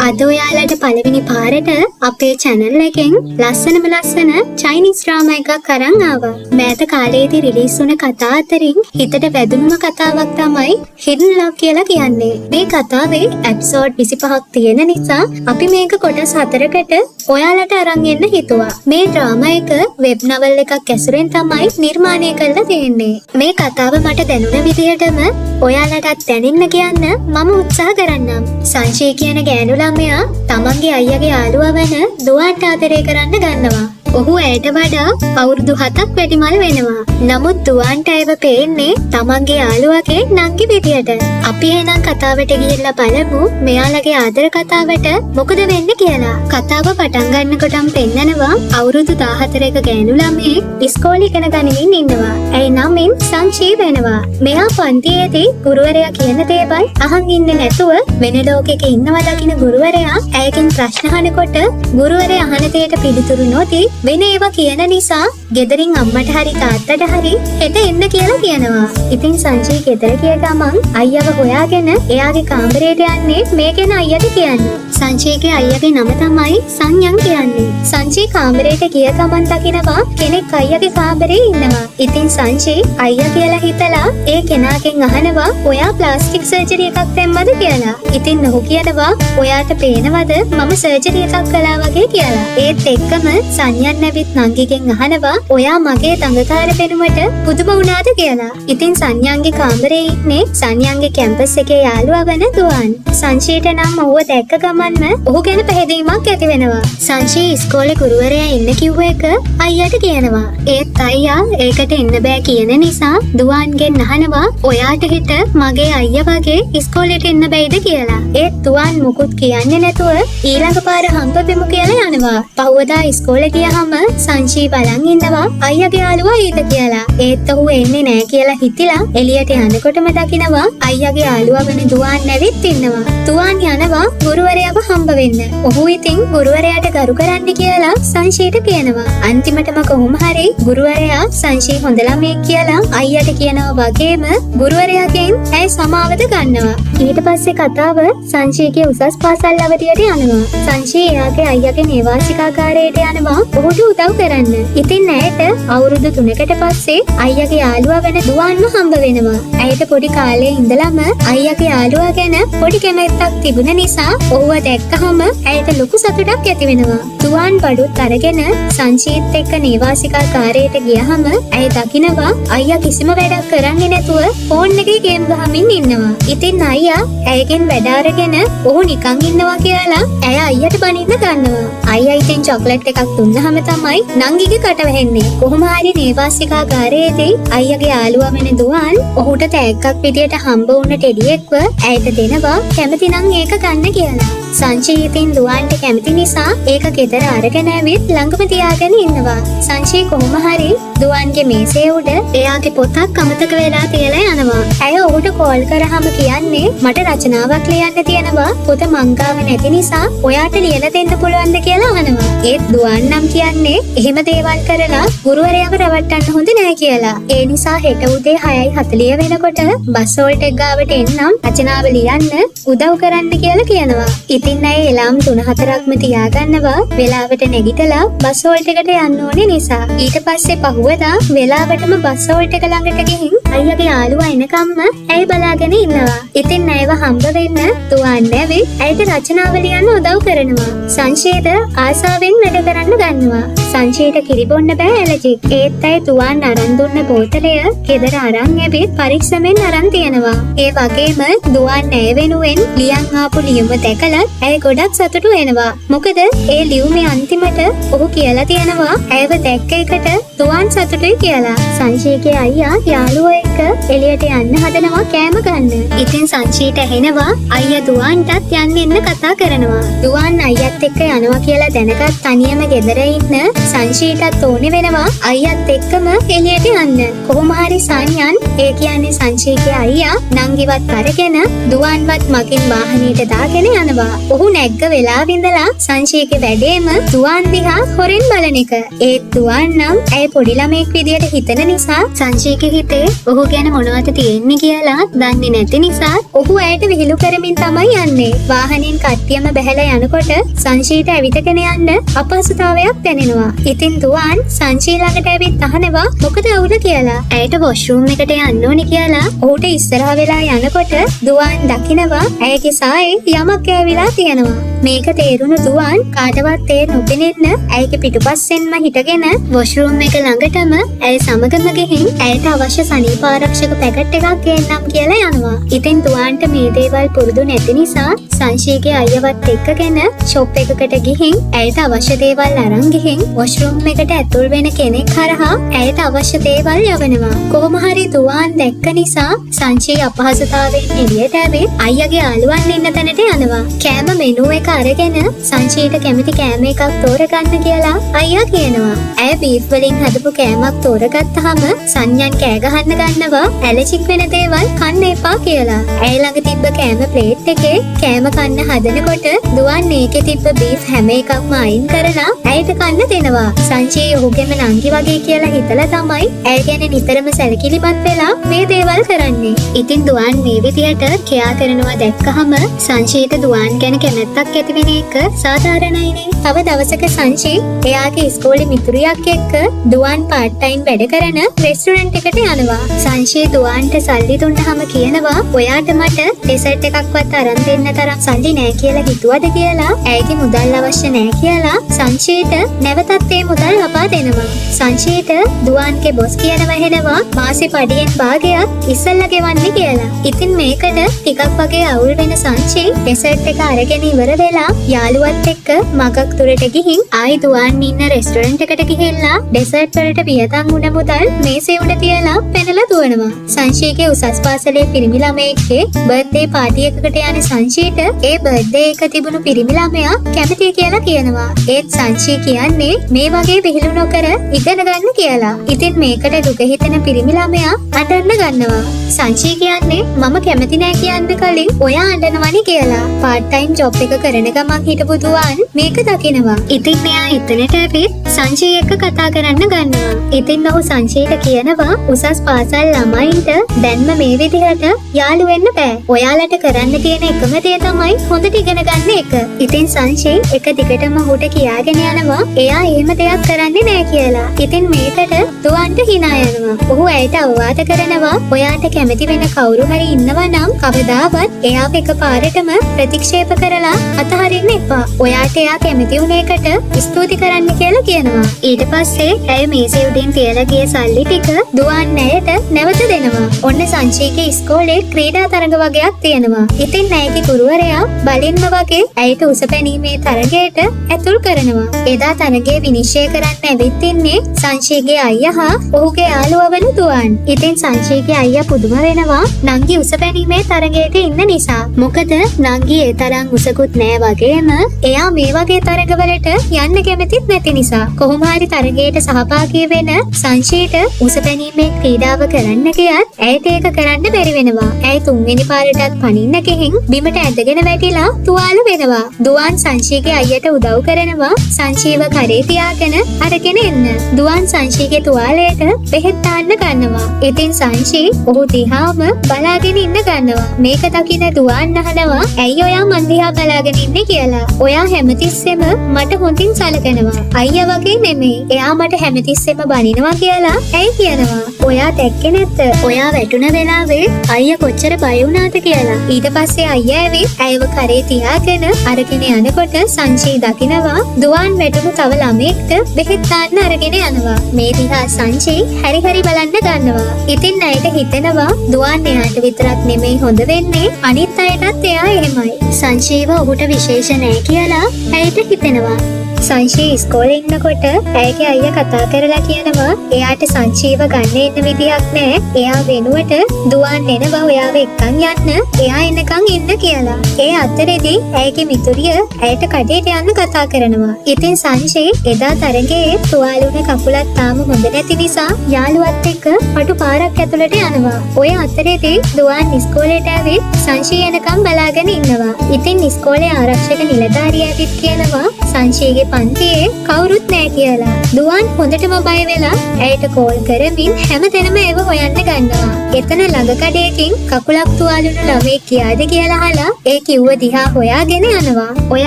අද ඔයාලට පළවෙනි පාරට අපේ channel එකෙන් ලස්සනම ලස්සන Chinese drama එකක් අරන් ආවා. මෑත කාලේදී රිලීස් වුණ කතා අතරින් හිතට වැදුණුම කතාවක් තමයි Hidden Love කියලා කියන්නේ. මේ කතාවේ එපිසෝඩ් 25ක් තියෙන නිසා අපි මේක කොටස් 4කට ඔයාලට අරන් එන්න හිතුවා. මේ drama එක web novel එකක් ඇසුරෙන් තමයි නිර්මාණය කරලා තියෙන්නේ. මේ කතාව මට දැනුණ විදිහටම ඔයාලටත් දැනෙන්න කියන්න මම උත්සාහ කරන්නම්. සංජය කියන ගෑනු ළමයා තමන්ගේ අයියාගේ යාළුවා වෙන දුවන්ට ආදරය කරන්න ගන්නවා. ඔහු ඇයට වඩා අවුරුදු 7ක් වැඩිමල් වෙනවා. නමුත් දුවන්ට ඇයව පේන්නේ තමන්ගේ යාළුවාගේ නංගි විදියට. අපි එහෙනම් කතාවට ගිහිල්ලා බලමු මෙයාලගේ ආදර කතාවට මොකද වෙන්නේ කියලා. කතාව පටන් ගන්නකොටම පෙන්නනවා අවුරුදු 14ක ගෑනු ළමයෙක් ඉස්කෝලේ ඉගෙන ගනිමින් ඉන්නවා. ඇයි නමින් සංජී වෙනවා. මෙයා පන්තියේදී ගුරුවරයා කියන දේවල් අහන් ඉන්නේ නැතුව වෙන ලෝකෙක ඉන්නවා දකින්න ගුරුවරයා ඇයගෙන් ප්‍රශ්න අහනකොට ගුරුවරයා අහන දෙයට පිළිතුරු නොදී වෙන ඒවා කියන නිසා ගෙදරින් අම්මට හරි තාත්තට හරි හෙට එන්න කියලා කියනවා. ඉතින් සංජී ගෙදර ගිය ගමන් අයියව හොයාගෙන එයාගේ කාමරයට යන්නේ මේ ගැන අයියට කියන්නේ. සංජීගේ අයියාගේ නම තමයි සංයන් කියන්නේ. සංජී කාමරයට ගිය ගමන් දකිනවා කෙනෙක් අයියාගේ කාමරේ ඉන්නවා. ඉතින් සංජී අයියා කියලා හිතලා ඒ කෙනාගෙන් අහනවා ඔයා ප්ලාස්ටික් සර්ජරි එකක් දැම්මද කියලා. ඉතින් ඔහු කියනවා ඔයාට පේනවද මම සර්ජරි එකක් කළා වගේ කියලා. ඒත් එක්කම සංයන් නැවිත් නංගිගෙන් අහනවා ඔයා මගේ දඟකාර පෙනුමට පුදුම වුණාද කියලා. ඉතින් සංයන්ගේ කාමරේ ඉන්නේ සංයන්ගේ කැම්පස් එකේ යාළුවා වෙන දුවන්. සංජීට නම් ඔහුව දැක්ක ගමන්ම ඔහු ගැන පැහැදීමක් ඇති වෙනවා. සංජී ඉස්කෝලේ ගුරුවරයා ඉන්න කිව්ව එක අයියාට කියනවා. ඒත් අයියා ඒකට එන්න බෑ කියන නිසා දුවන්ගෙන් අහනවා ඔයාට හිට මගේ අයියා වගේ ඉස්කෝලේට එන්න බැයිද කියලා. ඒත් දුවන් මුකුත් කියන්නේ නැතුව ඊළඟ පාර හම්බෙමු කියලා යනවා. පහුවදා ඉස්කෝලේ ගියහම සංජී බලන් ඉන්නවා අයියාගේ යාළුවා ඊට කියලා. ඒත් ඔහු එන්නේ නැහැ කියලා හිතිලා එළියට යනකොටම දකිනවා අයියාගේ යාළුවා වෙන දුවන් නැවිත් ඉන්නවා. දුවන් යනවා ගුරුවරයාව හම්බ වෙන්න. ඔහු ඉතින් ගුරුවරයාට ගරු කරන්න කියලා සංජීට කියනවා. අන්තිමටම කොහොම හරි ගුරුවරයා සංජී හොඳ ළමයෙක් කියලා අයියාට කියනවා වගේම ගුරුවරයාගෙන් ඇය සමාවද ගන්නවා. ඊට පස්සේ කතාව සංජීගේ උසස් පාසල් අවධියට යනවා. සංජී එයාගේ අයියාගේ නිවාසිකාගාරයට යනවා ඔහුට උදව් කරන්න. ඉතින් ඇයට අවුරුදු 3කට පස්සේ අයියාගේ යාළුවා වෙන දුවන්ව හම්බ වෙනවා. ඇයට පොඩි කාලේ ඉඳලම අයියාගේ යාළුවා ගැන පොඩි කැමැත්තක් තිබුණ නිසා ඔහුව දැක්කහම ඇයට ලොකු සතුටක් ඇති වෙනවා. දුවන් බඩුත් අරගෙන සංජීත් එක්ක නිවාසිකාගාරයට ගියහම ඇය දකිනවා අයියා කිසිම වැඩක් කරන්නේ නැතුව ෆෝන් එකේ ගේම් ගහමින් ඉන්නවා. ඉතින් අයියා ඇයගෙන් වැඩ අරගෙන ඔහු නිකන් ඉන්නවා කියලා ඇය අයියට බනින්න ගන්නවා. අයියා ඉතින් චොක්ලට් එකක් දුන්නහම තමයි නංගිගේ කට වැහෙන්නේ. කොහොම හරි නිවාසිකාගාරයේදී අයියාගේ යාළුවා වෙන දුවන් ඔහුට තෑග්ගක් විදියට හම්බ වුණ ටෙඩියෙක්ව ඇයට දෙනවා කැමති නම් ඒක ගන්න කියලා. සංජී ඉතින් දුවන්ට කැමති නිසා ඒක ගෙදර අරගෙන ඇවිත් ළඟම තියාගෙන ඉන්නවා. සංජී කොහොම හරි දුවන්ගේ මේසේ උඩ එයාගේ පොතක් අමතක වෙලා තියලා යනවා. ඇය ඔහුට කෝල් කරාම කියන්නේ මට රචනාවක් ලියන්න තියෙනවා. පොත මං ගාව නැති නිසා ඔයාට ලියලා දෙන්න පුළුවන්ද කියලා අහනවා. ඒත් දුවන් නම් කියන්නේ එහෙම දේවල් කරලා ගුරුවරයාව රවට්ටන්න හොඳ නෑ කියලා. ඒ නිසා හෙට උදේ 6:40 වෙනකොට බස් හෝල්ට් එක ගාවට එන්නම් රචනාව ලියන්න උදව් කරන්න කියලා කියනවා. ඉතින් ඇය එලාම් 3-4ක්ම තියාගන්නවා වෙලාවට නැගිටලා බස් හෝල්ට් එකට යන්න ඕනේ නිසා. ඊට පස්සේ පහුවදා වෙලාවටම බස් හෝල්ට් එක ළඟට ගිහින් අයියාගේ යාළුවා එනකම්ම ඇය බලාගෙන ඉන්නවා. ඉතින් ඇයව හම්බ වෙන්න දුවන් නැවි ඇයට රචනාව ලියන්න උදව් කරනවා. සංජීද ආසාවෙන් වැඩ කරන්න ගන්නවා. සංජීට කිරි බොන්න බෑ ඇලර්ජික්. ඒත් ඇය දුවන් අරන් දුන්න බෝතලය ගෙදර අරන් ඇවිත් පරීක්ෂමෙන් අරන් තියනවා. ඒ වගේම දුවන් ඇය වෙනුවෙන් ලියන් ආපු ලියුම දැකලා ඇය ගොඩක් සතුටු වෙනවා. මොකද ඒ ලියුමේ අන්තිමට ඔහු කියලා තියෙනවා ඇයව දැක්ක එකට දුවන් සතුටුයි කියලා. සංජීගේ අයියා යාළුවෝ එක්ක එළියට යන්න හදනවා කෑම ගන්න. ඉතින් සංජීට ඇහෙනවා අයියා දුවන්ටත් යන්න එන්න කතා කරනවා. දුවන් අයියත් එක්ක යනවා කියලා දැනගත් තනියම ගෙදර ඉන්න සංජීටත් ඕනේ වෙනවා අයියත් එක්කම එළියට යන්න. කොහොම හරි සංයන් ඒ කියන්නේ සංජීගේ අයියා නංගිවත් අරගෙන දුවන්වත් මගින් වාහනේට දාගෙන යනවා. ඔහු නැග්ග වෙලාව ඉඳලා සංජීගේ වැඩේම දුවන් දිහා හොරෙන් බලන එක. ඒත් දුවන් නම් ඇය පොඩි ළමෙක් විදියට හිතන නිසා සංජීගේ හිතේ ඔහු ගැන මොනවද තියෙන්නේ කියලා දන්නේ නැති නිසා ඔහු ඇයට විහිළු කරමින් තමයි යන්නේ. වාහනෙන් කට්ටියම බැහැලා යනකොට සංචීට ඇවිදගෙන යන්න අපහසුතාවයක් දැනෙනවා. ඉතින් දුවාන් සංචී ළඟට ඇවිත් අහනවා මොකද අවුල කියලා. ඇයට වොෂ්රූම් එකට යන්න ඕනේ කියලා ඔහුට ඉස්සරහ වෙලා යනකොට දුවාන් දකිනවා ඇයගේ සායේ යමක් ගෑවිලා තියෙනවා. මේක තේරුණු දුවාන් කාටවත් තේ නොපෙනෙන්න ඇයගේ පිටුපස්සෙන්ම හිටගෙන වොෂ්රූම් එක ළඟටම ඇය සමගම ගිහින් ඇයට අවශ්‍ය සනීප ආරක්ෂක පැකට් එකක් ගේන්නම් කියලා යනවා. ඉතින් දුවාන්ට මේ දේවල් පුරුදු නැති නිසා සංශීගේ අයියවත් එක්කගෙන ෂොප් එකකට ගිහින් ඇයට අවශ්‍ය දේවල් අරන් ගිහින් වොෂ්රූම් එකට ඇතුල් වෙන කෙනෙක් හරහා ඇයට අවශ්‍ය දේවල් යවනවා. කොහොම හරි දුවාන් දැක්ක නිසා සංශී අපහසුතාවයෙන් එළියට ඇවිත් අයියාගේ යාළුවන් ඉන්න තැනට යනවා. කෑම මෙනු එක අරගෙන සංශීට කැමති කෑම එකක් තෝරගන්න කියලා අයියා කියනවා. ඇය බීෆ් වලින් හදපු කෑමක් තෝරගත්තාම සංඥාන් කෑ ගහන්න ගන්නවා ඇලර්ජික් වෙන දේවල් කන්න එපා කියලා. ඇය ළඟ තිබ්බ කෑම ප්ලේට් එකේ කෑම කන්න හදනකොට දුවන් මේකේ තිබ්බ බීෆ් හැම එකක්ම අයින් කරලා ඇයට කන්න දෙනවා. සංචී ඔහුගේම නංගි වගේ කියලා හිතලා තමයි ඇය ගැන නිතරම සැලකිලිමත් වෙලා මේ දේවල් කරන්නේ. ඉතින් දුවන් මේ විදියට කියා කරනවා දැක්කහම සංචීට දුවන් ගැන කැමැත්තක් ඇති වෙන එක සාධාරණයිනේ. තව දවසක සංචී එයාගේ ඉස්කෝලේ මිතුරියක් එක්ක දුවන් පාර්ට් ටයිම් වැඩ කරන රෙස්ටුරන්ට් එකට යනවා. සංචී දුවන්ට සල්ලි දුන්නාම කියනවා ඔයාට මට ඩෙසර්ට් එකක්වත් අරන් දෙන්න තරම් සල්ලි නෑ කියලා හිතුවද කියලා. ඇයිගේ මුදල් අවශ්‍ය නෑ කියලා සංචීට නැවතත් ඒ මුදල් ලබා දෙනවා. සංචීට දුවන්ගේ බොස් කියනවා හෙනවා මාසේ පඩියෙන් භාගයක් ඉස්සෙල්ලා ගෙවන්න කියලා. ඉතින් මේකට ටිකක් වගේ අවුල් වෙන සංචී ඩෙසර්ට් එක අරගෙන ඉවර වෙලා යාළුවත් එක්ක මගක් දුරට ගිහින් ආයි දුවන් ඉන්න රෙස්ටුරන්ට් එකට ගිහිල්ලා ඩෙසර්ට් වලට වියදම් වුණ මුදල් මේසේ උඩ තියලා පැනලා දුවනවා. සංචීගේ උසස් පාසලේ පිරිමි ළමයෙක්ගේ බර්ත්ඩේ පාටි එකකට යන සංචීට ඒ බර්ත්ඩේ එක තිබුණු පිරිමි ළමයා කැමතියි කියලා කියනවා. ඒත් සංචී කියන්නේ මේ වගේ විහිළු නොකර ඉගෙන ගන්න කියලා. ඉතින් මේකට දුක හිතෙන පිරිමි ළමයා අඬන්න ගන්නවා. සංචී කියන්නේ මම කැමති නෑ කියන්න කලින් ඔයා අඬනවනේ කියලා. පාර්ට් ටයිම් ජොබ් එක කරන ගමන් හිටපු දුවන් මේක දකිනවා. ඉතින් මෙයා එතනට ඇවිත් සංචී එක්ක කතා කරන්න ගන්නවා. ඉතින් ඔහු සංචීට කියනවා උසස් පාසල් ළමයින්ට දැන්ම මේ විදිහට යාළු වෙන්න බෑ. ඔයාලට කරන්න තියෙන එකම දේ තමයි හොඳට ඉගෙන ගන්න එක. ඉතින් සංචී එක දිගටම ඔහුට කියාගෙන යනවා එයා එහෙම දෙයක් කරන්නේ නෑ කියලා. ඉතින් මේකට දුවන්ට hina යනවා. ඔහු ඇයට අවවාද කරනවා ඔයාට කැමති වෙන කවුරු හරි ඉන්නවා නම් කවදාවත් එයාව එකපාරටම ප්‍රතික්ෂේප කරලා අතහරින්න එපා. ඔයාට එයා කැමති වුණ එකට ස්තුති කරන්න කියලා කියනවා. ඊට පස්සේ ඇය මේසේ උඩින් තියලා ගිය සල්ලි ටික දුවන් ඇයට නැවත දෙනවා. ඔන්න සංචීගේ ඉස්කෝලේ ක්‍රීඩා තරඟ වගේක් තියෙනවා. ඉතින් ඇයගේ ගුරුවරයා බලින්ම වගේ ඇයට උස පැනීමේ තරගයට ඇතුල් කරනවා. එදා තරගයේ විනිශ්චය කරන්න ඇවිත් ඉන්නේ සංචීගේ අයියා හා ඔහුගේ යාළුවා වන දුවන්. ඉතින් සංචීගේ අයියා පුදුම වෙනවා නංගි උස පැනීමේ තරගයට ඉන්න නිසා. මොකද නංගි ඒ තරම් උසකුත් නෑ වගේම එයා මේ වගේ තරගවලට යන්න කැමතිත් නැති නිසා. කොහොම හරි තරගයට සහභාගී වෙන සංචීට උස පැනීමේ ක්‍රීඩාව කරන්න ගියත් ඇයට ඒක කරන්න බැරි වෙනවා. ඇය තුන්වෙනි පාරටත් පනින්න ගිහින් බිමට ඇදගෙන වැටිලා තුවාල වෙනවා. දුවන් සංචීගේ අයියට උදව් කරනවා සංචීව කරේ තියාගෙන අරගෙන එන්න. දුවන් සංචීගේ තුවාලයට බෙහෙත් දාන්න ගන්නවා. ඉතින් සංචී ඔහු දිහාම බලාගෙන ඉන්න ගන්නවා. මේක දකින දුවන් අහනවා ඇයි ඔයා මන් දිහා බලාගෙන ඉන්නේ කියලා. ඔයා හැමතිස්සෙම මට හොඳින් සලකනවා. අයියා වගේ නෙමෙයි. එයා මට හැමතිස්සෙම බනිනවා කියලා ඇයි කියනවා. ඔයා දැක්කේ නැත්ද? ඔයා වැටුණ වෙලාවේ අයියා කොච්චර බය වුණාද කියලා. ඊට පස්සේ අයියා ඇවිත් ඇයව කරේ තියාගෙන අරගෙන යනකොට සංචී දකිනවා දුවන් වැටුණු තව ළමයෙක්ට බෙහෙත් දාන්න අරගෙන යනවා. මේ දිහා සංචී හැරි හැරි බලන්න ගන්නවා. ඉතින් ඇයට හිතෙනවා දුවන් එයාට විතරක් නෙමෙයි හොඳ වෙන්නේ අනිත් අයටත් එයා එහෙමයි. සංචීව ඔහුට විශේෂ නෑ කියලා ඇයට හිතෙනවා. සංචී ඉස්කෝලේ ඉන්නකොට ඇයගේ අයියා කතා කරලා කියනවා එයාට සංචීව ගන්න ඉන්න විදියක් නෑ. එයා වෙනුවට දුවන් එනවා ඔයාව එක්කන් යන්න. එයා එනකන් ඉන්න කියලා. ඒ අතරේදී ඇයගේ මිතුරිය ඇයට කඩේට යන්න කතා කරනවා. ඉතින් සංචී එදා තරගයේ තුවාලුනේ කකුලක් තාම හොඳ නැති නිසා යාළුවත් එක්ක පටු පාරක් ඇතුළට යනවා. ඔය අතරේදී දුවන් ඉස්කෝලේට ඇවිත් සංචී එනකන් බලාගෙන ඉන්නවා. ඉතින් ඉස්කෝලේ ආරක්ෂක නිලධාරියා ඇවිත් කියනවා සංචීගේ පන්තියේ කවුරුත් නෑ කියලා. දුවන් හොඳටම බය වෙලා ඇයට කෝල් කරමින් හැමතැනම ඒව හොයන්න ගන්නවා. එතන ළඟ කඩේකින් කකුලක් තුවාලුණු ළමෙක් කියාද කියලා අහලා ඒ කිව්ව දිහා හොයාගෙන යනවා. ඔය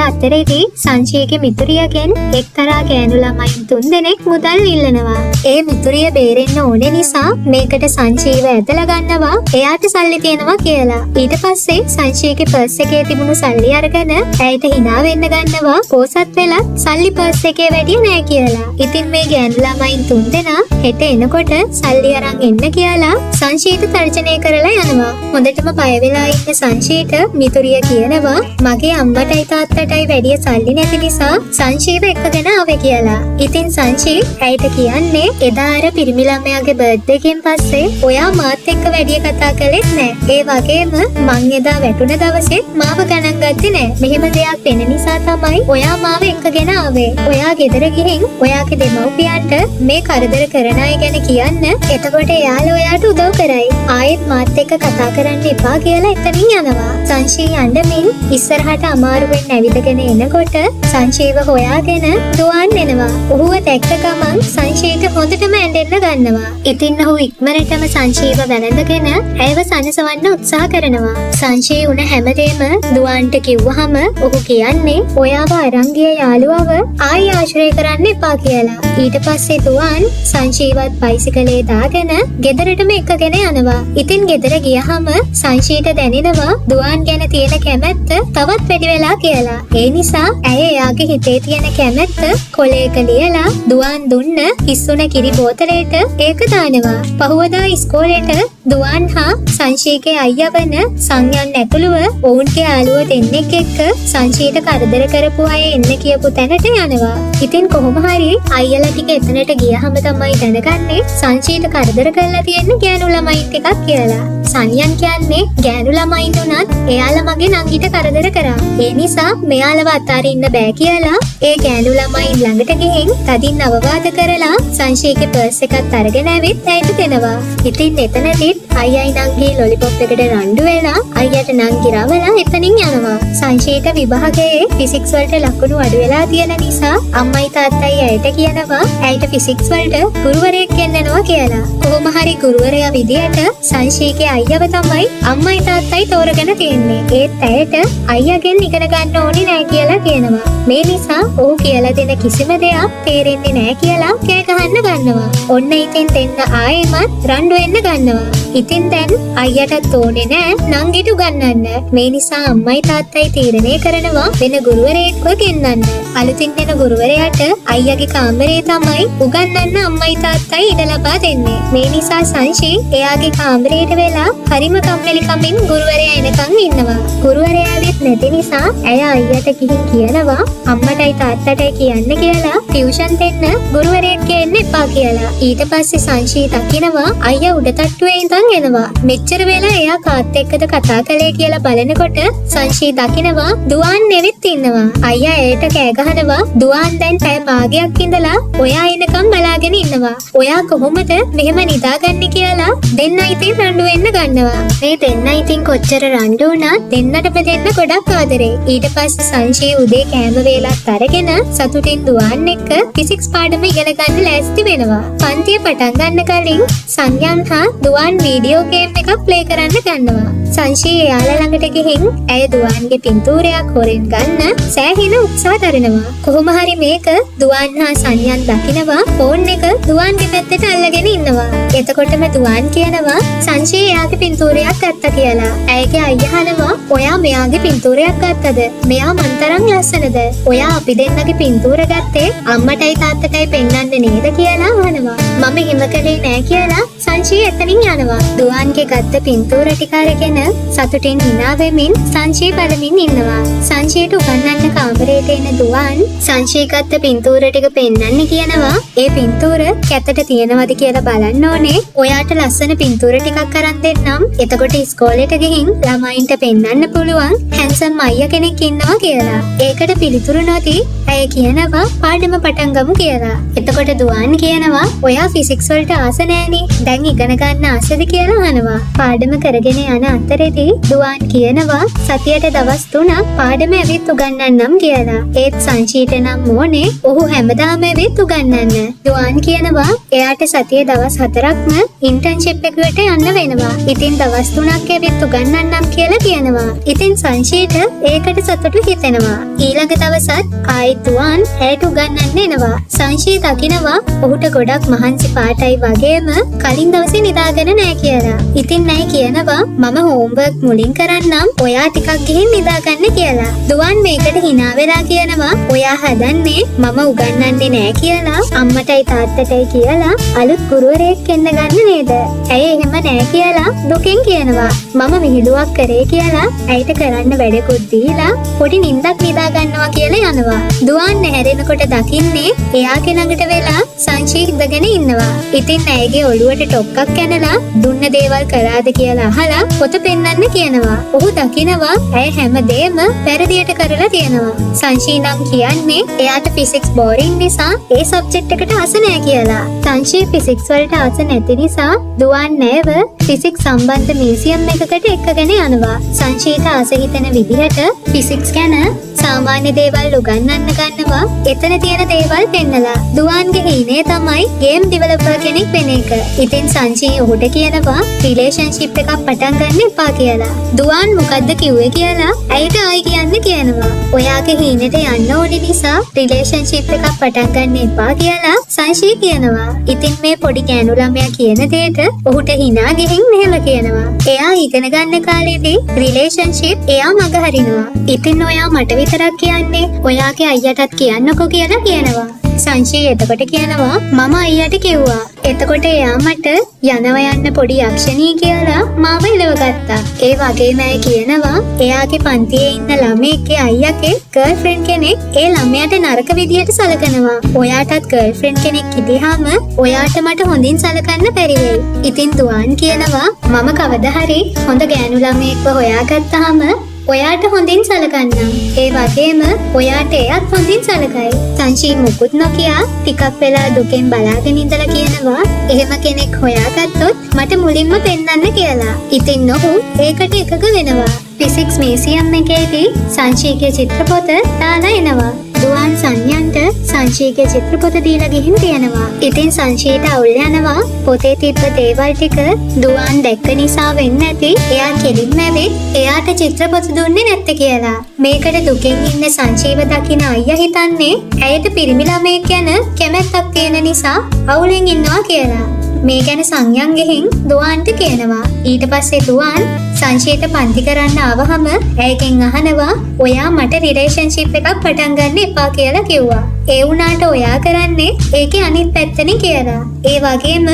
අතරේදී සංචීගේ මිතුරියගෙන් එක්තරා ගෑනු ළමයින් 3 දෙනෙක් මුදල් ඉල්ලනවා. ඒ මිතුරිය බේරෙන්න ඕනේ නිසා මේකට සංචීව ඇදලා ගන්නවා එයාට සල්ලි තියෙනවා කියලා. ඊට පස්සේ සංචීගේ පර්ස් එකේ තිබුණු සල්ලි අරගෙන ඇයට hina වෙන්න ගන්නවා. පෝසත් වෙලා සල්ලි පර්ස් එකේ වැඩිය නෑ කියලා. ඉතින් මේ ගෑනු ළමයින් 3 දෙනා හෙට එනකොට සල්ලි අරන් එන්න කියලා සංචීට තර්ජනය කරලා යනවා. හොඳටම බය වෙලා ඉන්න සංචීට මිතුරිය කියනවා මගේ අම්මටයි තාත්තටයි වැඩිය සල්ලි නැති නිසා සංචීව එක්කගෙන ආවේ කියලා. ඉතින් සංචී ඇයට කියන්නේ එදා අර පිරිමි ළමයාගේ බර්ත්ඩේ එකෙන් පස්සේ ඔයා මාත් එක්ක වැඩිය කතා කළෙත් නෑ. ඒ වගේම මං එදා වැටුණ දවසේ මාව ගණන් ගත්තේ නෑ. මෙහෙම දෙයක් වෙන නිසා තමයි ඔයා මාව එක්කගෙන ආවේ. ඔයා ගෙදර ගිහින් ඔයාගේ දෙමව්පියන්ට මේ කරදර කරන අය ගැන කියන්න. එතකොට එයාලා ඔයාට උදව් කරයි. ආයෙත් මාත් එක්ක කතා කරන්න එපා කියලා එතනින් යනවා. සංචී යන්නමින් ඉස්සරහට අමාරුවෙන් ඇවිදගෙන එනකොට සංචීව හොයාගෙන දුවන් එනවා. ඔහුව දැක්ක ගමන් සංචීට හොඳටම ඇඬෙන්න ගන්නවා. ඉතින් ඔහු ඉක්මනටම සංචීව වැළඳගෙන ඇයව සනසවන්න උත්සාහ කරනවා. සංචී උන හැමදේම දුවන්ට කිව්වහම ඔහු කියන්නේ ඔයාව අරන් ගිය යාළුවව ආයි ආශ්‍රය කරන්න එපා කියලා. ඊට පස්සේ දුවන් සංචීවත් බයිසිකලේ දාගෙන ගෙදරටම එක්කගෙන යනවා. ඉතින් ගෙදර ගියහම සංචීට දැනෙනවා දුවන් ගැන තියෙන කැමැත්ත තවත් වැඩි වෙලා කියලා. ඒ නිසා ඇය එයාගේ හිතේ තියෙන කැමැත්ත කොලයක ලියලා දුවන් දුන්න හිස්සුන කිරි බෝතලයට ඒක දානවා. පහුවදා ඉස්කෝලේට දුවන් හා සංචීගේ අයියා වන සංයන් ඇතුළුව ඔවුන්ගේ යාළුවෝ දෙන්නෙක් එක්ක සංචීට කරදර කරපු අය එන්න කියපු තැනට යනවා. ඉතින් කොහොම හරි අයියලා ටික එතනට ගියහම තමයි දැනගන්නේ සංචීට කරදර කරලා තියෙන්නේ ගෑනු ළමයින් ටිකක් කියලා. සංයන් කියන්නේ ගෑනු ළමයින් උනත් එයාලා මගේ නංගිට කරදර කරා. ඒ නිසා මෙයාලව අතාරින්න බෑ කියලා ඒ ගෑනු ළමයින් ළඟට ගිහින් තදින් අවවාද කරලා සංචීගේ පර්ස් එකත් අරගෙන ඇවිත් ඇයට දෙනවා. ඉතින් එතනදිත් අයියයි නංගි ලොලිපොප් එකට රණ්ඩු වෙලා අයියට නංගි රවලා එතනින් යනවා. සංචීට විභාගයේ ෆිසික්ස් වලට ලකුණු අඩු වෙලා තියෙන නිසා අම්මයි තාත්තයි ඇයට කියනවා ඇයට ෆිසික්ස් වලට ගුරුවරයෙක් ගෙන්නනවා කියලා. කොහොම හරි ගුරුවරයා විදියට සංචීගේ අයියව තමයි අම්මයි තාත්තයි තෝරගෙන තියෙන්නේ. ඒත් ඇයට අයියාගෙන් ඉගෙන ගන්න ඕනේ නෑ කියලා කියනවා. මේ නිසා ඔහු කියලා දෙන කිසිම දෙයක් තේරෙන්නේ නෑ කියලා කෑ ගහන්න ගන්නවා. ඔන්න ඉතින් දෙන්න ආයෙමත් රණ්ඩු වෙන්න ගන්නවා. ඉතින් දැන් අයියටත් ඕනේ නෑ නංගිට උගන්නන්න. මේ නිසා අම්මයි තාත්තයි තීරණය කරනවා වෙන ගුරුවරයෙක්ව ගෙන්නන්න. අලුතින් එන ගුරුවරයාට අයියාගේ කාමරේ තමයි උගන්නන්න අම්මයි තාත්තයි ඉඩ ලබා දෙන්නේ. මේ නිසා සංචී එයාගේ කාමරේට වෙලා හරිම කම්මැලිකමින් ගුරුවරයා එනකන් ඉන්නවා. ගුරුවරයාවෙත් නැති නිසා ඇය අයියට ගිහින් කියනවා අම්මටයි තාත්තටයි කියන්න කියලා ටියුෂන් දෙන්න ගුරුවරයෙක් ගේන්න එපා කියලා. ඊට පස්සේ සංචී දකිනවා අයියා උඩ තට්ටුවේ ඉඳන් එනවා. මෙච්චර වෙලා එයා කාත් එක්කද කතා කළේ කියලා බලනකොට සංචී දකිනවා දුවන් නෙවෙත් ඉන්නවා. අයියා එයට කෑ ගහනවා දුවන් දැන් පැය භාගයක් ඉඳලා ඔයා එනකම් බලාගෙන ඉන්නවා. ඔයා කොහොමද මෙහෙම නිදාගන්නේ කියලා දෙන්න ඉතින් රණ්ඩු වෙන්න ගන්නවා. මේ දෙන්න ඉතින් කොච්චර රණ්ඩු වුණත් දෙන්නටම දෙන්න ගොඩක් ආදරේ. ඊට පස්සේ සංචී උදේ කෑම වේලත් අරගෙන සතුටින් දුවන් එක්ක ෆිසික්ස් පාඩම ඉගෙන ගන්න ලෑස්ති වෙනවා. පන්තිය පටන් ගන්න කලින් සංයන් හා දුවන් වීඩියෝ ගේම් එකක් ප්ලේ කරන්න ගන්නවා. සංචී එයාලා ළඟට ගිහින් ඇය දුවන්ගේ පින්තූරයක් හොරෙන් ගන්න සෑහෙන උත්සාහ දරනවා. කොහොම හරි මේක දුවන් හා සංයන් දකිනවා ෆෝන් එක දුවන්ගේ පැත්තට අල්ලගෙන ඉන්නවා. එතකොටම දුවන් කියනවා සංචී එයාගේ පින්තූරයක් ගත්තා කියලා. ඇයගේ අයියා අහනවා ඔයා මෙයාගේ පින්තූරයක් ගත්තද? මෙයා මන් තරම් ලස්සනද? ඔයා අපි දෙන්නගේ පින්තූර ගත්තේ අම්මටයි තාත්තටයි පෙන්වන්න නේද කියලා අහනවා. මම හිම කළේ නෑ කියලා සංචී එතනින් යනවා. දුවන්ගේ ගත්ත පින්තූර ටික අරගෙන සතුටින් hina වෙමින් සංචී බලමින් ඉන්නවා. සංචීට උගන්වන්න කාමරේට එන දුවන් සංචී ගත්ත පින්තූර ටික පෙන්වන්න කියනවා. ඒ පින්තූර කැතට තියෙනවද කියලා බලන්න ඕනේ. ඔයාට ලස්සන පින්තූර ටිකක් අරන් දෙන්නම්. එතකොට ඉස්කෝලේට ගිහින් ළමයින්ට පෙන්වන්න පුළුවන් හැන්සම් අයියා කෙනෙක් ඉන්නවා කියලා. ඒකට පිළිතුරු නොදී ඇය කියනවා පාඩම පටන් ගමු කියලා. එතකොට දුවන් කියනවා ඔයා ෆිසික්ස් වලට ආස නෑනේ. දැන් ඉගෙන ගන්න ආසද කියලා අහනවා. පාඩම කරගෙන යන අතරේදී දුවාන් කියනවා සතියට දවස් 3ක් පාඩම ඇවිත් උගන්වන්නම් කියලා. ඒත් සංචීට නම් ඕනේ ඔහු හැමදාම ඇවිත් උගන්වන්න. දුවාන් කියනවා එයාට සතියේ දවස් 4ක්ම ඉන්ටර්න්ෂිප් එකකට යන්න වෙනවා. ඉතින් දවස් 3ක් ඇවිත් උගන්වන්නම් කියලා කියනවා. ඉතින් සංචීට ඒකට සතුටු හිතෙනවා. ඊළඟ දවසත් ආයෙත් දුවාන් ඇයට උගන්වන්න එනවා. සංචී දකිනවා ඔහුට ගොඩක් මහන්සි පාටයි වගේම කලින් දවසේ නිදාගෙන නැහැ කියලා. ඉතින් නෑ කියනවා මම හෝම්වර්ක් මුලින් කරන්නම් ඔයා ටිකක් ගිහින් නිදාගන්න කියලා. දුවාන් මේකට hina වෙලා කියනවා ඔයා හදන්නේ මම උගන්වන්නේ නෑ කියලා අම්මටයි තාත්තටයි කියලා අලුත් ගුරුවරයෙක් එන්න ගන්න නේද? ඇයි එහෙම නෑ කියලා දුකෙන් කියනවා. මම විහිළුවක් කරේ කියලා ඇයිට කරන්න වැඩකුත් දීලා පොඩි නිින්දක් නිදා ගන්නවා කියලා යනවා. දුවාන් නැහැරෙනකොට දකින්නේ එයාගේ ළඟට වෙලා සංචී ඉඳගෙන ඉන්නවා. ඉතින් ඇයගේ ඔළුවට ටොක්කක් කැනලා දුන්න දේවල් කරාද කියලා අහලා පොත පෙන්වන්න කියනවා. ඔහු දකිනවා ඇය හැමදේම වැරදියට කරලා තියෙනවා. සංචී නම් කියන්නේ එයාට ෆිසික්ස් බෝරින් නිසා ඒ සබ්ජෙක්ට් එකට ආස නැහැ කියලා. සංචී ෆිසික්ස් වලට ආස නැති නිසා දුවාන් නැව ෆිසික්ස් සම්බන්ධ මියුසියම් එකකට එක්කගෙන යනවා. සංචීට ආස හිතෙන විදිහට ෆිසික්ස් ගැන සාමාන්‍ය දේවල් උගන්වන්න ගන්නවා. එතන තියෙන දේවල් පෙන්නලා. දුවාන්ගේ හීනේ තමයි ගේම් ඩෙවලොපර් කෙනෙක් වෙන එක. ඉතින් සංචී ඔහුට කියනවා රිලේෂන්ෂිප් එකක් පටන් ගන්න එපා කියලා. දුවාන් මොකද්ද කිව්වේ කියලා ඇයිට ආයි කියන්න කියනවා. ඔයාගේ හීනෙට යන්න ඕනේ නිසා රිලේෂන්ෂිප් එකක් පටන් ගන්න එපා කියලා සංචී කියනවා. ඉතින් මේ පොඩි ගෑනු ළමයා කියන දෙයට ඔහුට hina ගිහින් මෙහෙම කියනවා. එයා ඉගෙන ගන්න කාලේදී රිලේෂන්ෂිප් එයා මග හරිනවා. ඉතින් ඔයා මට විතරක් කියන්නේ ඔයාගේ අයියටත් කියන්නකෝ කියලා කියනවා. සංචී එතකොට කියනවා මම අයියට කිව්වා. එතකොට එයා මට යනවා යන්න පොඩි යක්ෂණී කියලා මාව එලවගත්තා. ඒ වගේම ඇය කියනවා එයාගේ පන්තියේ ඉන්න ළමයෙක්ගේ අයියාගේ ගර්ල්ෆ්‍රෙන්ඩ් කෙනෙක් ඒ ළමයාට නරක විදියට සලකනවා. ඔයාටත් ගර්ල්ෆ්‍රෙන්ඩ් කෙනෙක් ඉදිහාම ඔයාට මට හොඳින් සලකන්න බැරි වෙයි. ඉතින් දුවාන් කියනවා මම කවදා හරි හොඳ ගෑනු ළමයෙක්ව හොයාගත්තාම ඔයාට හොඳින් සලකන්නම්. ඒ වගේම ඔයාට එයත් හොඳින් සලකයි. සංචී මුකුත් නොකිය ටිකක් වෙලා දුකෙන් බලාගෙන ඉඳලා කියනවා එහෙම කෙනෙක් හොයාගත්තොත් මට මුලින්ම පෙන්වන්න කියලා. ඉතින් ඔහු ඒකට එකග වෙනවා. ෆිසික්ස් මියුසියම් එකේදී සංචීගේ චිත්‍රපොත දාලා එනවා. දුවාන් සංයන්ට සංචීගේ චිත්‍රපොත දීලා ගිහින් තියනවා. ඉතින් සංචීට අවුල් යනවා. පොතේ තිබ්බ දේවල් ටික දුවාන් දැක්ක නිසා වෙන්නේ නැති එයා කෙලින්ම ඇවිත් එයාට චිත්‍රපොත දුන්නේ නැත්තේ කියලා. මේකට දුකෙන් ඉන්න සංචීව දකින අයියා හිතන්නේ ඇයට පිරිමි ළමයෙක් ගැන කැමැත්තක් තියෙන නිසා අවුලෙන් ඉන්නවා කියලා. මේ ගැන සංයන් ගෙහින් දුවාන්ට කියනවා. ඊට පස්සේ දුවාන් සංචීට පන්ති කරන්න ආවහම ඇයගෙන් අහනවා ඔයා මට රිලේෂන්ෂිප් එකක් පටන් ගන්න එපා කියලා කිව්වා. ඒ වුණාට ඔයා කරන්නේ ඒකේ අනිත් පැත්තනේ කියලා. ඒ වගේම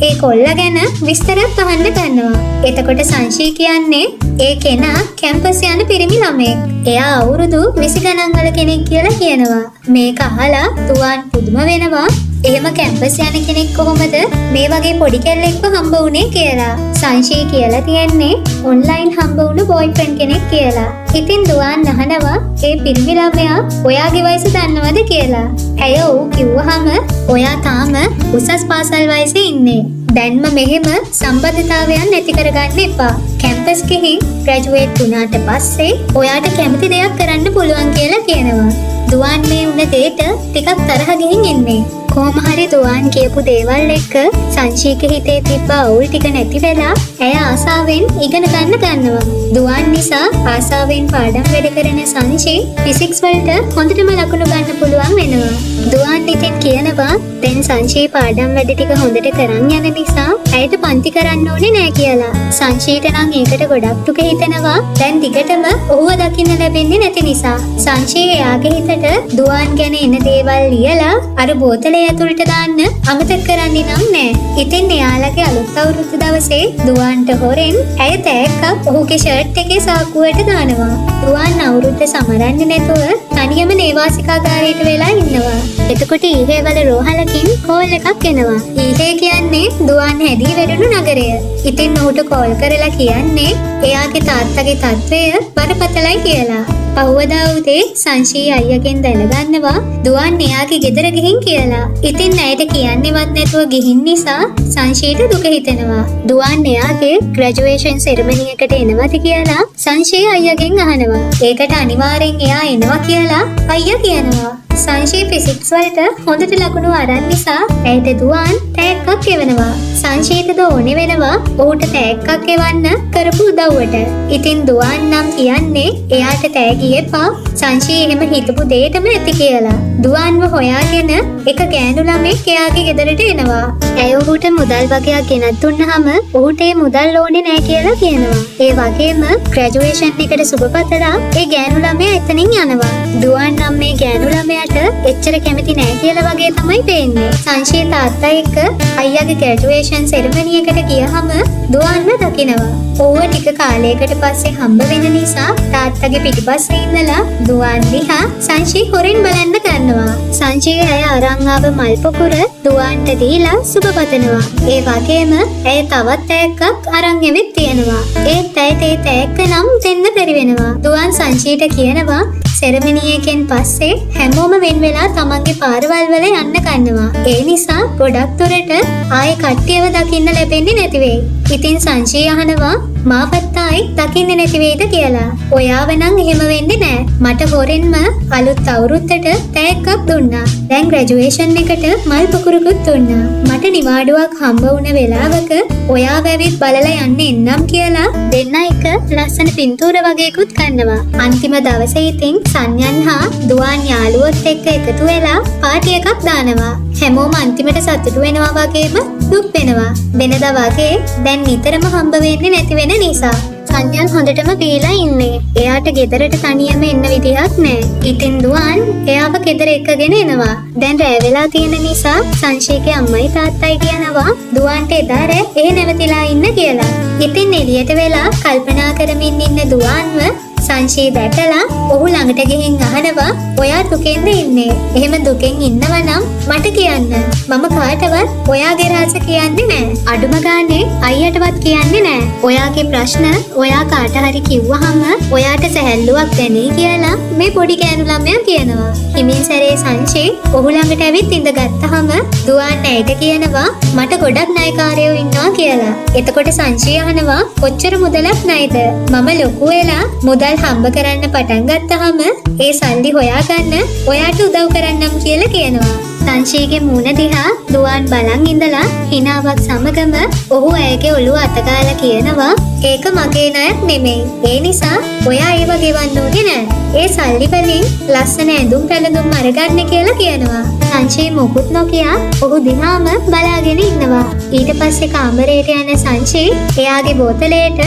ඒ කොල්ලා ගැන විස්තරත් අහන්න ගන්නවා. එතකොට සංචී කියන්නේ ඒ කෙනා කැම්පස් යන පිරිමි ළමයෙක්. එයා අවුරුදු 20 ගණන් වල කෙනෙක් කියලා කියනවා. මේක අහලා දුවාන් පුදුම වෙනවා. එහෙම කැම්පස් යන කෙනෙක් කොහොමද මේ වගේ පොඩි කෙල්ලෙක්ව හම්බ වුණේ කියලා. සංචී කියලා තියන්නේ ඔන්ලයින් හම්බ වුණු බොයිෆ්‍රෙන්ඩ් කෙනෙක් කියලා. ඉතින් දුවාන් අහනවා ඒ පිරිමි ළමයා ඔයාගේ වයස දන්නවද කියලා. ඇය ඔව් කිව්වහම ඔයා තාම උසස් පාසල් වයසේ ඉන්නේ. දැන්ම මෙහෙම සම්බන්ධතාවයන් නැති කරගන්න එපා. කැම්පස් ගිහින් ග්‍රැජුවේට් වුණාට පස්සේ ඔයාට කැමති දෙයක් කරන්න පුළුවන් කියලා කියනවා. දුවාන් මේ වුණ දෙයට ටිකක් තරහ ගිහින් ඉන්නේ. කොහොම හරි දුවාන් කියපු දේවල් එක්ක සංචීගේ හිතේ තිබ්බ අවුල් ටික නැති වෙලා ඇය ආසාවෙන් ඉගෙන ගන්න ගන්නවා. දුවාන් නිසා ආසාවෙන් පාඩම් වැඩ කරන සංචී ෆිසික්ස් වලට හොඳටම ලකුණු ගන්න පුළුවන් වෙනවා. දුවාන් ඉතින් කියනවා දැන් සංචී පාඩම් වැඩ ටික හොඳට කරන් යන නිසා ඇයට පන්ති කරන්න ඕනේ නෑ කියලා. සංචීට නම් ඒකට ගොඩක් දුක හිතෙනවා. දැන් දිගටම ඔහුව දකින්න ලැබෙන්නේ නැති නිසා. සංචී එයාගේ හිතට දුවාන් ගැන එන දේවල් ලියලා අර බෝතලේ ඇතුළට දාන්න අමතක කරන්නේ නම් නෑ. ඉතින් එයාලගේ අලුත් අවුරුදු දවසේ දුවාන්ට හොරෙන් ඇය තෑග්ගක් ඔහුගේ ෂර්ට් එකේ සාක්කුවට දානවා. දුවාන් අවුරුද්ද සමරන්නේ නැතුව තනියම නේවාසිකාගාරයට වෙලා ඉන්නවා. එතකොට ඊහේ වල රෝහලකින් කෝල් එකක් එනවා. ඊහේ කියන්නේ දුවාන් හැදී වැඩුණු නගරය. ඉතින් ඔහුට කෝල් කරලා කියන්නේ එයාගේ තාත්තගේ තත්ත්වය බරපතලයි කියලා. පහුවදා උදේ සංශී අයියගෙන් දැනගන්නවා දුවන් එයාගේ ගෙදර ගිහින් කියලා. ඉතින් ඇයට කියන්නේවත් නැතුව ගිහින් නිසා සංශීට දුක හිතෙනවා. දුවන් එයාගේ ග්‍රැජුවේෂන් සෙරමනි එකට එනවද කියලා සංශී අයියගෙන් අහනවා. ඒකට අනිවාර්යෙන් එයා එනවා කියලා අයියා කියනවා. සංශී ෆිසික්ස් වලට හොඳට ලකුණු අරන් නිසා ඇයට දුවන් තෑග්ගක් එවනවා. සංශීටද ඕනේ වෙනවා ඔහුට තෑග්ගක් එවන්න කරපු උදව්වට. ඉතින් දුවන් නම් කියන්නේ එයාට තෑගි එපා සංශී එහෙම හිතපු දෙයටම ඇති කියලා. දුවන්ව හොයාගෙන එක ගෑනු ළමෙක් එයාගේ ගෙදරට එනවා. ඇය ඔහුට මුදල් වගේක් ගෙනත් දුන්නාම ඔහුට ඒ මුදල් ඕනේ නෑ කියලා කියනවා. ඒ වගේම ග්‍රැජුවේෂන් එකට සුබ පතලා ඒ ගෑනු ළමයා එතනින් යනවා. දුවන් නම් මේ ගෑනු ළමයාට එච්චර කැමති නෑ කියලා වගේ තමයි පේන්නේ. සංශී තාත්තා එක්ක අයියාගේ ග්‍රැජුවේෂන් සෙරමනි එකට ගියහම දුවන්ව දකිනවා. ඕව ටික කාලයකට පස්සේ හම්බ වෙන නිසා තාත්තගේ පිටිපස්සේ ඉඳලා දුවන් දිහා සංශී හොරෙන් බලන්න ගන්නවා. සංශී ඇය අරන් ආව මල් පොකුර දුවන්ට දීලා සුබ පතනවා. ඒ වගේම ඇය තවත් තෑග්ගක් අරන් ගෙවෙත් තියෙනවා. ඒත් ඇයට ඒ තෑග්ග නම් දෙන්න බැරි වෙනවා. දුවන් සංශීට කියනවා සෙරමනි එකෙන් පස්සේ හැමෝම වෙන වෙලා තමන්ගේ පාරවල් වල යන්න ගන්නවා. ඒ නිසා ගොඩක් දුරට ආයේ කට්ටියව දකින්න ලැබෙන්නේ නැති වෙයි. ඉතින් සංශී අහනවා මාවත් ආයේ දකින්නේ නැති වෙයිද කියලා. ඔයාව නම් එහෙම වෙන්නේ නෑ. මට හොරෙන්ම අලුත් අවුරුද්දට තෑග්ගක් දුන්නා. දැන් ග්‍රැජුවේෂන් එකට මල් පුකුරුකුත් දුන්නා. මට නිවාඩුවක් හම්බ වුණ වෙලාවක ඔයාව ඇවිත් බලලා යන්න එන්නම් කියලා දෙන්න එක ලස්සන පින්තූර වගේකුත් ගන්නවා. අන්තිම දවසේ ඉතින් සන්යන් හා දුවන් යාළුවොත් එක්ක එකතු වෙලා පාටි එකක් දානවා. හැමෝම අන්තිමට සතුටු වෙනවා වගේම දුක් වෙනවා. වෙනදා වගේ දැන් නිතරම හම්බ වෙන්නේ නැති වෙන නිසා සංයන් හොඳටම පීලා ඉන්නේ. එයාට ගෙදරට තනියම එන්න විදිහක් නෑ. ඉතින් දුවන් එයාව ගෙදර එක්කගෙන එනවා. දැන් රෑ වෙලා තියෙන නිසා සංශීගේ අම්මයි තාත්තයි කියනවා දුවන්ට එදා රෑ එහෙ නැවතිලා ඉන්න කියලා. ඉතින් එළියට වෙලා කල්පනා කරමින් ඉන්න දුවන්ව සංශී දැකලා ඔහු ළඟට ගිහින් අහනවා ඔයා දුකෙන්ද ඉන්නේ? එහෙම දුකෙන් ඉන්නව නම් මට කියන්න. මම කාටවත් ඔයාගේ රහස කියන්නේ නෑ. අඩුම ගානේ අයියටවත් කියන්නේ නෑ. ඔයාගේ ප්‍රශ්න ඔයා කාට හරි කිව්වහම ඔයාට සැහැල්ලුවක් දැනේ කියලා මේ පොඩි ගෑනු ළමයා කියනවා. හිමින් සැරේ සංශී ඔහු ළඟට ඇවිත් ඉඳගත්තාම දුවන් ඇයට කියනවා මට ගොඩක් ණයකාරයෝ ඉන්නවා කියලා. එතකොට සංශී අහනවා කොච්චර මුදලක් ණයද? මම ලොකු වෙලා මුදල් හම්බ කරන්න පටන් ගත්තාම ඒ සල්ලි හොයාගන්න ඔයාට උදව් කරන්නම් කියලා කියනවා. සංශීගේ මූණ දිහා දුවන් බලන් ඉඳලා හිනාවක් සමගම ඔහු ඇයගේ ඔළුව අතගාලා කියනවා ඒක මගේ ණයක් නෙමෙයි. ඒ නිසා ඔයා ඒව ගෙවන්න ඕනේ නෑ. ඒ සල්ලි වලින් ලස්සන ඇඳුම් පැළඳුම් අරගන්න කියලා කියනවා. සංශී මොකුත් නොකිය ඔහු දිහාම බලාගෙන ඉන්නවා. ඊට පස්සේ කාමරයට යන සංශී එයාගේ බෝතලයට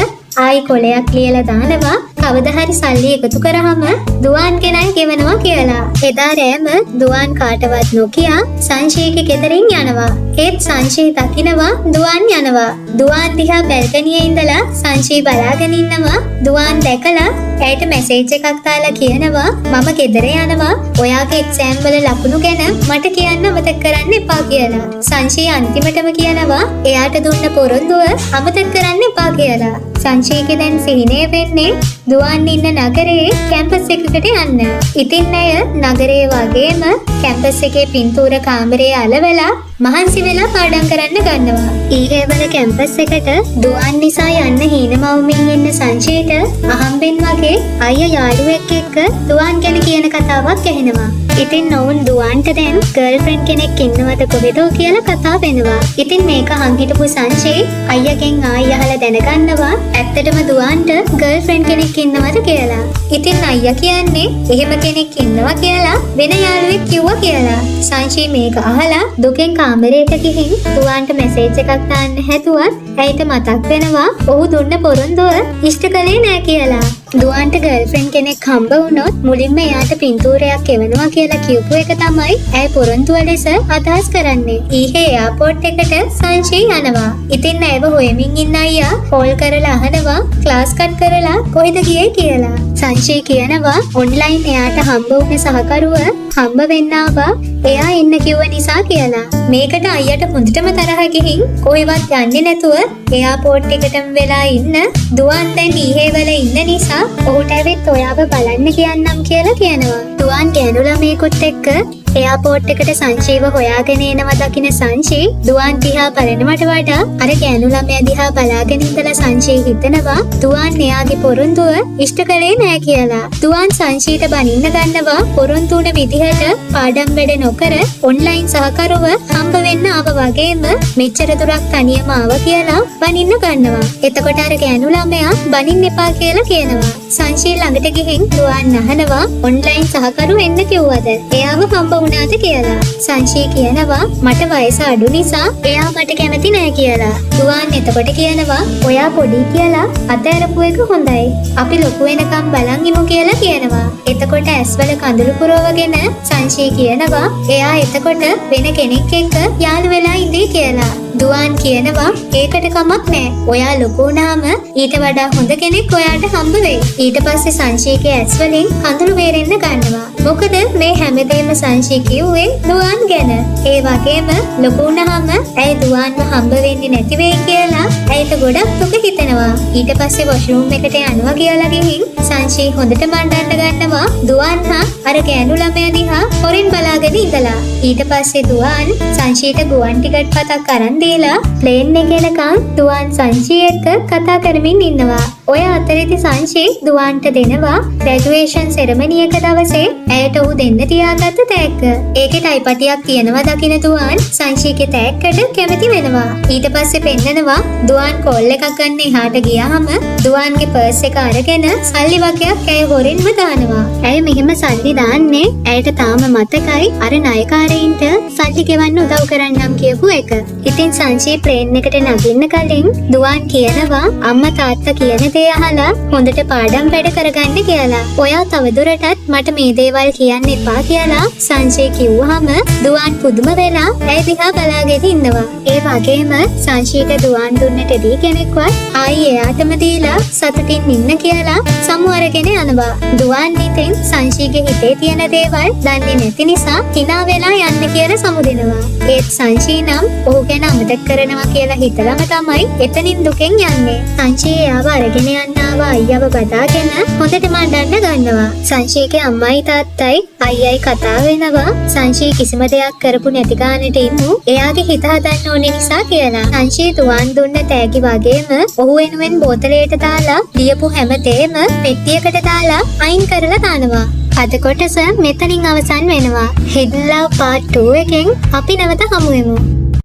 ආයි කොලයක් ලියලා දානවා කවදා හරි සල්ලි එකතු කරාම දුවන් කෙනයි ගෙවනවා කියලා. එදා රෑම දුවන් කාටවත් නොකිය සංශීගේ ගෙදරින් යනවා. ඒත් සංශී දකිනවා දුවන් යනවා. දුවන් දිහා බැල්කනියේ ඉඳලා සංශී බලාගෙන ඉන්නවා. දුවන් දැකලා ඇයට මැසේජ් එකක් දාලා කියනවා මම ගෙදර යනවා. ඔයාගේ එක්සෑම් වල ලකුණු ගැන මට කියන්න අමතක කරන්න එපා කියලා. සංශී අන්තිමටම කියනවා එයාට දුන්න පොරොන්දුව අමතක කරන්න එපා කියලා. සංශීගේ දැන් සිහිනේ වෙන්නේ දුවන් ඉන්න නගරේ කැම්පස් එකකට යන්න. ඉතින් ඇය නගරේ වගේම කැම්පස් එකේ පින්තූර කාමරේ අලවලා මහන්සි වෙලා පාඩම් කරන්න ගන්නවා. ඊගේවල කැම්පස් එකට දුවන් නිසා යන්න හීනමවමින් ඉන්න සංශීට අහම්බෙන් වගේ අයියා යාළුවෙක් එක්ක දුවන් ගැන කියන කතාවක් ඇහෙනවා. ඉතින් ඔවුන් දුවන්ට දැන් ගර්ල්ෆ්‍රෙන්ඩ් කෙනෙක් ඉන්නවද කොහෙදෝ කියලා කතා වෙනවා. ඉතින් මේක අහන් හිටපු සංශී අයියාගෙන් ආයි අහලා දැනගන්නවා ඇත්තටම දුවන්ට ගර්ල්ෆ්‍රෙන්ඩ් කෙනෙක් ඉන්නවද කියලා. ඉතින් අයියා කියන්නේ එහෙම කෙනෙක් ඉන්නවා කියලා වෙන යාළුවෙක් කිව්වා කියලා. සංශී මේක අහලා දුකෙන් කාමරයට ගිහින් දුවන්ට මැසේජ් එකක් දාන්න හැදුවත් ඇයට මතක් වෙනවා ඔහු දුන්න පොරොන්දුව ඉෂ්ට කළේ නෑ කියලා. දුවන්ට ගර්ල්ෆ්‍රෙන්ඩ් කෙනෙක් හම්බ වුණොත් මුලින්ම එයාට පින්තූරයක් එවනවා කියලා කියපු එක තමයි ඇය පොරොන්දුව ලෙස අදහස් කරන්නේ. ඊහේ එයාපෝට් එකට සංශී යනවා. ඉතින් ඇයව හොයමින් ඉන්න අයියා කෝල් කරලා අහනවා ක්ලාස් කට් කරලා කොහෙද ගියේ කියලා. සංශී කියනවා ඔන්ලයින් එයාට හම්බ වුණ සහකරුව හම්බ වෙන්න ආවා. එයා එන්න කිව්ව නිසා කියලා. මේකට අයියට හොඳටම තරහ ගිහින් කොහෙවත් යන්නේ නැතුව එයාපෝට් එකටම වෙලා ඉන්න දුවන් දැන් ඊහේවල ඉන්න නිසා ඔහුට ඇවිත් ඔයාව බලන්න කියන්නම් කියලා කියනවා. දුවන් ගෑනු ළමයෙකුත් එක්ක එයාපෝට් එකට සංචීව හොයාගෙන එනවා දකින සංචී දුවන් දිහා බලනවට වඩා අර ගෑනු ළමයා දිහා බලාගෙන ඉඳලා සංචී හිතනවා දුවන් එයාගේ පොරොන්දුව ඉෂ්ට කළේ නෑ කියලා. දුවන් සංචීට බනින්න ගන්නවා පොරොන්දු වුණ විදිහට පාඩම් වැඩ නොකර ඔන්ලයින් සහකරුව හම්බ වෙන්න ආව වගේම මෙච්චර දුරක් තනියම ආව කියලා බනින්න ගන්නවා. එතකොට අර ගෑනු ළමයා බනින්න එපා කියලා කියනවා. සංචී ළඟට ගිහින් දුවන් අහනවා ඔන්ලයින් සහකරු එන්න කිව්වද? එයාව හම්බ වුණාද කියලා. සංචී කියනවා මට වයස අඩු නිසා එයා මට කැමති නෑ කියලා. දුවන් එතකොට කියනවා ඔයා පොඩි කියලා අතෑරපු එක හොඳයි. අපි ලොකු වෙනකම් බලන් ඉමු කියලා කියනවා. එතකොට ඇස්වල කඳුළු පුරවගෙන සංචී කියනවා එයා එතකොට වෙන කෙනෙක් එක්ක යාළු වෙලා ඉඳී කියලා. දුවන් කියනවා ඒකට කමක් නෑ. ඔයා ලොකු වුණාම ඊට වඩා හොඳ කෙනෙක් ඔයාට හම්බ වෙයි. ඊට පස්සේ සංචීගේ ඇස් වලින් කඳුළු වේරෙන්න ගන්නවා. මොකද මේ හැමදේම සංචී කිව්වේ දුවන් ගැන. ඒ වගේම ලොකු වුණාම ඇයි දුවන්ව හම්බ වෙන්නේ නැති වෙයි කියලා ඇයිට ගොඩක් දුක හිතෙනවා. ඊට පස්සේ වොෂ්රූම් එකට යනවා කියලා ගිහින් සංචී හොඳට මණ්ඩන්න ගන්නවා දුවන් හා අර ගෑනු ළමයා දිහා හොරින් බලාගෙන ඉඳලා. ඊට පස්සේ දුවන් සංචීට ගුවන් ටිකට් පතක් අරන් දීලා ප්ලේන් එකේ යනකම් දුවන් සංචී එක්ක කතා කරමින් ඉන්නවා. ඔය අතරේදී සංචී දුවන්ට දෙනවා ග්‍රැජුවේෂන් සෙරමනි එක දවසේ ඇයට ඔහු දෙන්න තියාගත්ත තෑග්ග. ඒකේ ටයිපටියක් තියෙනවා දකින දුවන් සංචීගේ තෑග්ගට කැමති වෙනවා. ඊට පස්සේ පෙන්නනවා දුවන් කෝල් එකක් ගන්න එහාට ගියාම දුවන්ගේ පර්ස් එක අරගෙන සල්ලි වගේක් ඇය හොරින්ම දානවා. ඇය මෙහෙම සල්ලි දාන්නේ ඇයට තාම මතකයි අර ණයකාරයින්ට සල්ලි ගෙවන්න උදව් කරන්නම් කියපු එක. ඉතින් සංචී ප්ලේන් එකට නගින්න කලින් දුවන් කියනවා අම්මා තාත්තා කියන දේ අහලා හොඳට පාඩම් වැඩ කරගන්න කියලා. ඔයා තවදුරටත් මට මේ දේවල් කියන්න එපා කියලා සංචී කිව්වහම දුවන් පුදුම වෙලා ඇය දිහා බලාගෙන ඉන්නවා. ඒ වගේම සංචීට දුවන් දුන්න ටෙඩි කෙනෙක්වත් ආයි එයාටම දීලා සතුටින් ඉන්න කියලා සමු අරගෙන යනවා. දුවන් ඉතින් සංචීගේ හිතේ තියෙන දේවල් දන්නේ නැති නිසා hina වෙලා යන්න කියලා සමු දෙනවා. ඒත් සංචී නම් ඔහු ගැන අමතක කරනවා කියලා හිතලම තමයි එතනින් දුකෙන් යන්නේ. සංචී එයාව අරගෙන යන්න ආව අයියව බදාගෙන හොඳට මණ්ඩන්න ගන්නවා. සංචීගේ අම්මයි තාත්තයි අයියයි කතා වෙනවා. සංචී කිසිම දෙයක් කරපු නැති ගානට ඉමු එයාගේ හිත හදන්න ඕනේ නිසා කියලා. සංචී දුවන් දුන්න තෑගි වගේම ඔහු වෙනුවෙන් බෝතලයට දාලා ලියපු හැමදේම පෙට්ටියකට දාලා අයින් කරලා දානවා. අද කොටස මෙතනින් අවසන් වෙනවා. Hidden Love Part 2 එකෙන් අපි නැවත හමු වෙමු.